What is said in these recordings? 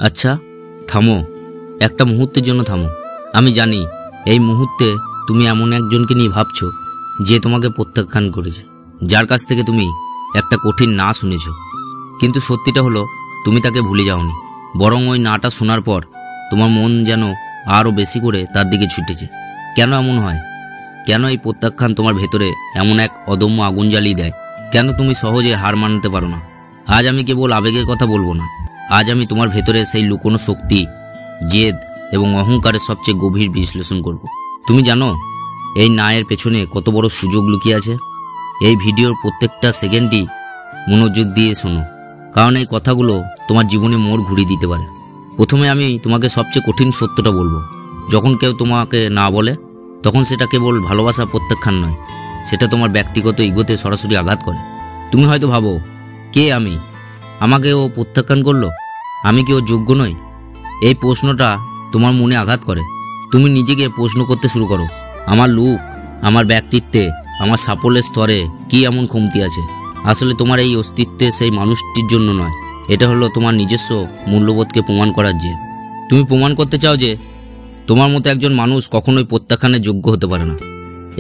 আচ্ছা থামো, একটা মুহূর্তের জন্য থামো। আমি জানি এই মুহূর্তে তুমি এমন একজনকে নিয়ে ভাবছো যে তোমাকে প্রত্যাখ্যান করেছে, যার কাছ থেকে তুমি একটা কঠিন না শুনেছ। কিন্তু সত্যিটা হলো তুমি তাকে ভুলে যাওনি, বরং ওই নাটা শোনার পর তোমার মন যেন আরও বেশি করে তার দিকে ছুটেছে। কেন এমন হয়? কেন এই প্রত্যাখ্যান তোমার ভেতরে এমন এক অদম্য আগুন জ্বালিয়ে দেয়? কেন তুমি সহজে হার মানতে পারো না? আজ আমি কেবল আবেগের কথা বলবো না, আজ আমি তোমার ভেতরে সেই লুকোনো শক্তি, জেদ এবং অহংকারের সবচেয়ে গভীর বিশ্লেষণ করব। তুমি জানো এই নায়ের পেছনে কত বড় সুযোগ লুকিয়ে আছে? এই ভিডিওর প্রত্যেকটা সেকেন্ডই মনোযোগ দিয়ে শোনো, কারণ এই কথাগুলো তোমার জীবনে মোড় ঘুরিয়ে দিতে পারে। প্রথমে আমি তোমাকে সবচেয়ে কঠিন সত্যটা বলবো। যখন কেউ তোমাকে না বলে, তখন সেটা কেবল ভালোবাসা প্রত্যাখ্যান নয়, সেটা তোমার ব্যক্তিগত ইগোতে সরাসরি আঘাত করে। তুমি হয়তো ভাবো, কে আমি? আমাকে ও প্রত্যাখ্যান করলো, আমি কি ও যোগ্য নই? এই প্রশ্নটা তোমার মনে আঘাত করে। তুমি নিজেকে প্রশ্ন করতে শুরু করো, আমার লুক, আমার ব্যক্তিত্বে, আমার সাফল্যের স্তরে কি এমন কমতি আছে? আসলে তোমার এই অস্তিত্বে সেই মানুষটির জন্য নয়, এটা হলো তোমার নিজস্ব মূল্যবোধকে প্রমাণ করার জেদ। তুমি প্রমাণ করতে চাও যে তোমার মতো একজন মানুষ কখনোই প্রত্যাখ্যানের যোগ্য হতে পারে না।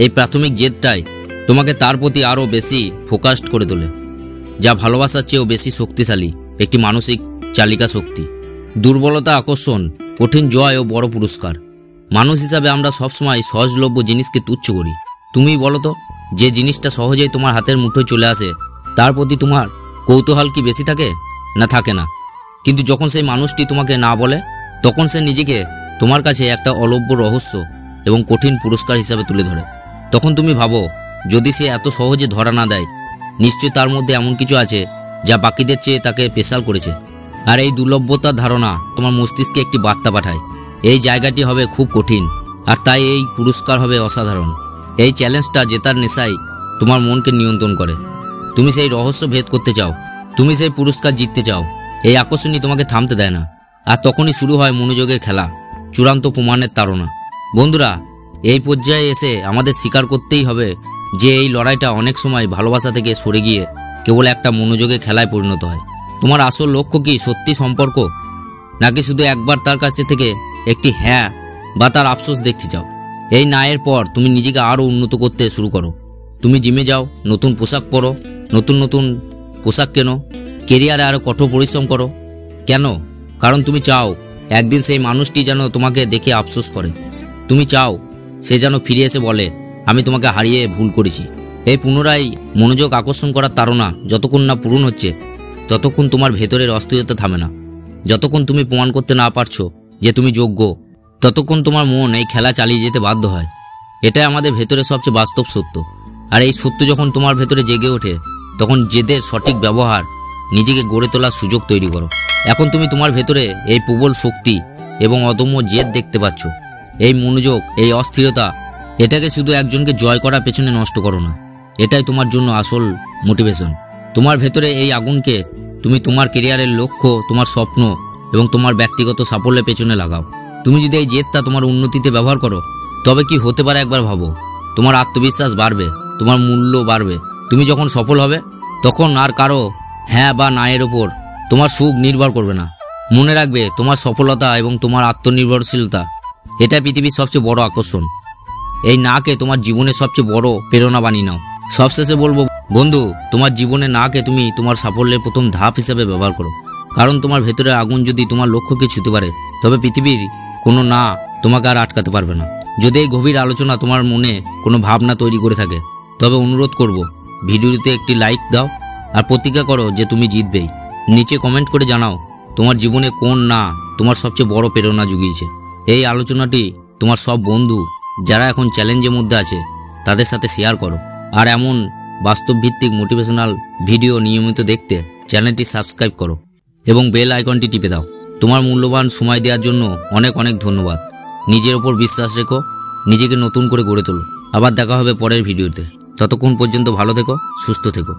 এই প্রাথমিক জেদটাই তোমাকে তার প্রতি আরও বেশি ফোকাসড করে তোলে, যা ভালোবাসার চেয়েও বেশি শক্তিশালী একটি মানসিক চালিকা শক্তি। দুর্বলতা, আকর্ষণ, কঠিন জয় ও বড় পুরস্কার। মানুষ হিসাবে আমরা সবসময় সহজলভ্য জিনিসকে তুচ্ছ করি। তুমি বলো তো, যে জিনিসটা সহজেই তোমার হাতের মুঠোয় চলে আসে, তার প্রতি তোমার কৌতূহল কি বেশি থাকে? না, থাকে না। কিন্তু যখন সেই মানুষটি তোমাকে না বলে, তখন সে নিজেকে তোমার কাছে একটা অলভ্য রহস্য এবং কঠিন পুরস্কার হিসাবে তুলে ধরে। তখন তুমি ভাবো, যদি সে এত সহজে ধরা না দেয়, নিশ্চয়ই তার মধ্যে এমন কিছু আছে যা বাকিদের চেয়ে তাকে স্পেশাল করেছে। আর এই দুর্লভতার ধারণা তোমার মস্তিষ্কে একটি বার্তা পাঠায়, এই জায়গাটি হবে খুব কঠিন, আর তাই এই পুরস্কার হবে অসাধারণ। এই চ্যালেঞ্জটা জেতার নেশায় তোমার মনকে নিয়ন্ত্রণ করে। তুমি সেই রহস্য ভেদ করতে চাও, তুমি সেই পুরস্কার জিততে চাও। এই আকর্ষণই তোমাকে থামতে দেয় না, আর তখনই শুরু হয় মনোযোগের খেলা, চূড়ান্ত প্রমাণের তাড়না। বন্ধুরা, এই পর্যায়ে এসে আমাদের স্বীকার করতেই হবে যে এই লড়াইটা অনেক সময় ভালোবাসা থেকে সরে গিয়ে কেবল একটা মনোযোগের খেলায় পরিণত হয়। তোমার আসল লক্ষ্য কি সত্যি সম্পর্ক, নাকি শুধু একবার তার কাছ থেকে একটি হ্যাঁ বা তার আফসোস দেখতে চাও? এই নায়ের পর তুমি নিজেকে আরও উন্নত করতে শুরু করো। তুমি জিমে যাও, নতুন পোশাক পরো, নতুন নতুন পোশাক কেনো, কেরিয়ারে আরও কঠোর পরিশ্রম করো। কেন? কারণ তুমি চাও একদিন সেই মানুষটি যেন তোমাকে দেখে আফসোস করে। তুমি চাও সে যেন ফিরে এসে বলে, আমি তোমাকে হারিয়ে ভুল করেছি। এই পুনরায় মনোযোগ আকর্ষণ করার তাড়না যতক্ষণ না পূরণ হচ্ছে, ততক্ষণ তোমার ভেতরের অস্থিরতা থামে না। যতক্ষণ তুমি প্রমাণ করতে না পারছো যে তুমি যোগ্য, ততক্ষণ তোমার মন এই খেলা চালিয়ে যেতে বাধ্য হয়। এটাই আমাদের ভেতরে সবচেয়ে বাস্তব সত্য। আর এই সত্য যখন তোমার ভেতরে জেগে ওঠে, তখন জেদের সঠিক ব্যবহার, নিজেকে গড়ে তোলার সুযোগ তৈরি করো। এখন তুমি তোমার ভেতরে এই প্রবল শক্তি এবং অদম্য জেদ দেখতে পাচ্ছ। এই মনোযোগ, এই অস্থিরতা, এটাকে শুধু একজনকে জয় করার পেছনে নষ্ট করো না। এটাই তোমার জন্য আসল মোটিভেশন। তোমার ভেতরে এই আগুনকে তুমি তোমার কেরিয়ারের লক্ষ্য, তোমার স্বপ্ন এবং তোমার ব্যক্তিগত সাফল্যের পেছনে লাগাও। তুমি যদি এই জেদটা তোমার উন্নতিতে ব্যবহার করো, তবে কি হতে পারে একবার ভাবো। তোমার আত্মবিশ্বাস বাড়বে, তোমার মূল্য বাড়বে। তুমি যখন সফল হবে, তখন আর কারো হ্যাঁ বা না এর ওপর তোমার সুখ নির্ভর করবে না। মনে রাখবে, তোমার সফলতা এবং তোমার আত্মনির্ভরশীলতা, এটা পৃথিবীর সবচেয়ে বড় আকর্ষণ। এই নাকে তোমার জীবনের সবচেয়ে বড় প্রেরণা বানিয়ে নাও। সবশেষে বলবো বন্ধু, তোমার জীবনে নাকে তুমি তোমার সাফল্যের প্রথম ধাপ হিসেবে ব্যবহার করো। কারণ তোমার ভেতরের আগুন যদি তোমার লক্ষ্যকে ছুঁতে পারে, তবে পৃথিবীর কোনো না তোমাকে আর আটকাতে পারবে না। যদি এই গভীর আলোচনা তোমার মনে কোনো ভাবনা তৈরি করে থাকে, তবে অনুরোধ করব, ভিডিওতে একটি লাইক দাও আর প্রতিজ্ঞা করো যে তুমি জিতবেই। নিচে কমেন্ট করে জানাও তোমার জীবনে কোন না তোমার সবচেয়ে বড় প্রেরণা জুগিয়েছে। এই আলোচনাটি তোমার সব বন্ধু যারা এখন চ্যালেঞ্জের মধ্যে আছে তাদের সাথে শেয়ার করো। আর এমন বাস্তবভিত্তিক মোটিভেশনাল ভিডিও নিয়মিত দেখতে চ্যানেলটি সাবস্ক্রাইব করো এবং বেল আইকনটি টিপে দাও। তোমার মূল্যবান সময় দেওয়ার জন্য অনেক অনেক ধন্যবাদ। নিজের ওপর বিশ্বাস রেখো, নিজেকে নতুন করে গড়ে তোলো। আবার দেখা হবে পরের ভিডিওতে। ততক্ষণ পর্যন্ত ভালো থেকো, সুস্থ থেকো।